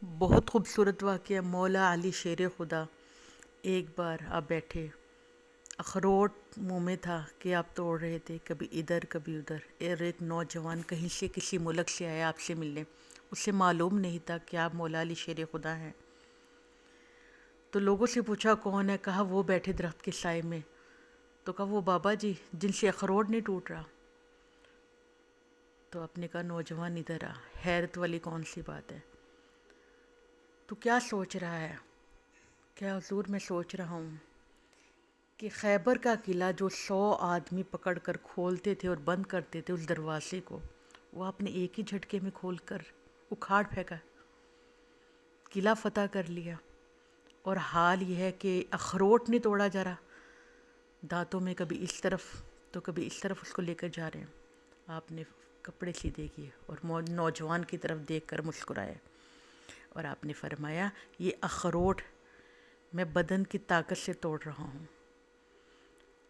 بہت خوبصورت واقعہ۔ مولا علی شیر خدا ایک بار آپ بیٹھے، اخروٹ منہ میں تھا کہ آپ توڑ رہے تھے، کبھی ادھر کبھی ادھر، اور ایک نوجوان کہیں سے کسی ملک سے آیا آپ سے ملنے، اسے معلوم نہیں تھا کہ آپ مولا علی شیر خدا ہیں۔ تو لوگوں سے پوچھا کون ہے، کہا وہ بیٹھے درخت کے سائے میں۔ تو کہا وہ بابا جی جن سے اخروٹ نہیں ٹوٹ رہا۔ تو آپ نے کہا نوجوان ادھر آ، حیرت والی کون سی بات ہے؟ تو کیا سوچ رہا ہے؟ کیا حضور میں سوچ رہا ہوں کہ خیبر کا قلعہ جو 100 آدمی پکڑ کر کھولتے تھے اور بند کرتے تھے اس دروازے کو، وہ آپ نے ایک ہی جھٹکے میں کھول کر اکھاڑ پھینکا، قلعہ فتح کر لیا۔ اور حال یہ ہے کہ اخروٹ نہیں توڑا جا رہا، دانتوں میں کبھی اس طرف تو کبھی اس طرف اس کو لے کر جا رہے ہیں۔ آپ نے کپڑے سیدھے کیے اور نوجوان کی طرف دیکھ کر مسکرائے، اور آپ نے فرمایا یہ اخروٹ میں بدن کی طاقت سے توڑ رہا ہوں،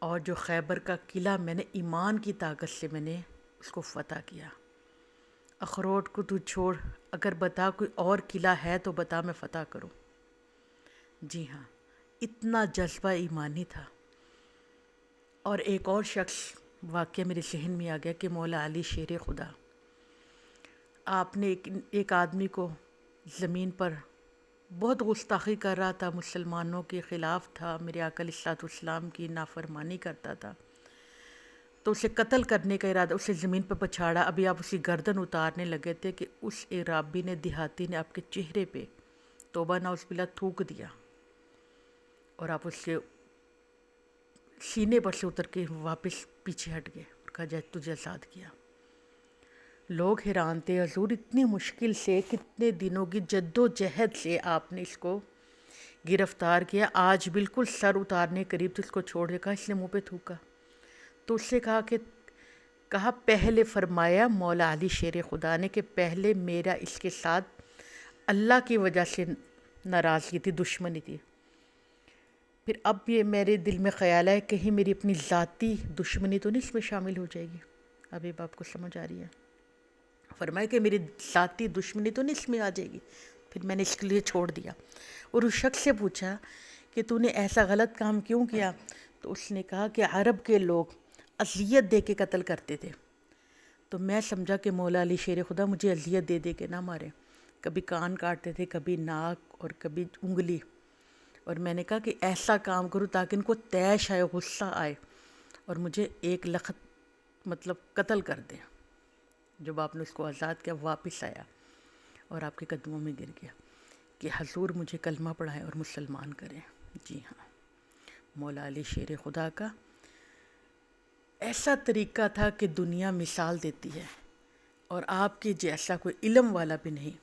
اور جو خیبر کا قلعہ میں نے ایمان کی طاقت سے میں نے اس کو فتح کیا۔ اخروٹ کو تو چھوڑ، اگر بتا کوئی اور قلعہ ہے تو بتا، میں فتح کروں۔ جی ہاں، اتنا جذبہ ایمانی تھا۔ اور ایک اور شخص واقعہ میرے ذہن میں آ گیا کہ مولا علی شیر خدا، آپ نے ایک آدمی کو زمین پر بہت گستاخی کر رہا تھا، مسلمانوں کے خلاف تھا، میرے آقا علیہ الصلوۃ والسلام کی نافرمانی کرتا تھا، تو اسے قتل کرنے کا ارادہ، اسے زمین پر پچھاڑا۔ ابھی آپ اسی گردن اتارنے لگے تھے کہ اس عرابی نے، دیہاتی نے آپ کے چہرے پہ توبہ نعوذ باللہ تھوک دیا، اور آپ اس کے سینے پر سے اتر کے واپس پیچھے ہٹ گئے اور کہا جائے تجھے آزاد کیا۔ لوگ حیران تھے، حضور اتنی مشکل سے، کتنے دنوں کی جد و جہد سے آپ نے اس کو گرفتار کیا، آج بالکل سر اتارنے قریب تو اس کو چھوڑ دے، کہا اس نے منہ پہ تھوکا۔ تو اس سے کہا پہلے فرمایا مولا علی شیر خدا نے کہ پہلے میرا اس کے ساتھ اللہ کی وجہ سے ناراضگی تھی، دشمنی تھی، پھر اب یہ میرے دل میں خیال ہے کہیں میری اپنی ذاتی دشمنی تو نہیں اس میں شامل ہو جائے گی۔ اب یہ بات کو سمجھ آ رہی ہے؟ فرمایا کہ میری ذاتی دشمنی تو نہیں اس میں آ جائے گی، پھر میں نے اس کے لیے چھوڑ دیا۔ اور اس شخص سے پوچھا کہ تو نے ایسا غلط کام کیوں کیا؟ تو اس نے کہا کہ عرب کے لوگ اذیت دے کے قتل کرتے تھے، تو میں سمجھا کہ مولا علی شیر خدا مجھے اذیت دے دے کے نہ مارے، کبھی کان کاٹتے تھے، کبھی ناک اور کبھی انگلی، اور میں نے کہا کہ ایسا کام کروں تاکہ ان کو طیش آئے، غصہ آئے، اور مجھے ایک لخت قتل کر دیں۔ جب آپ نے اس کو آزاد کیا، واپس آیا اور آپ کے قدموں میں گر گیا کہ حضور مجھے کلمہ پڑھائیں اور مسلمان کریں۔ جی ہاں، مولا علی شیر خدا کا ایسا طریقہ تھا کہ دنیا مثال دیتی ہے، اور آپ کے جیسا کوئی علم والا بھی نہیں۔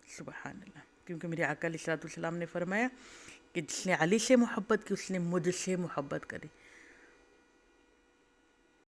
سبحان اللہ، کیونکہ میرے آقا علیہ الصلوۃ والسلام نے فرمایا کہ جس نے علی سے محبت کی اس نے مجھ سے محبت کری۔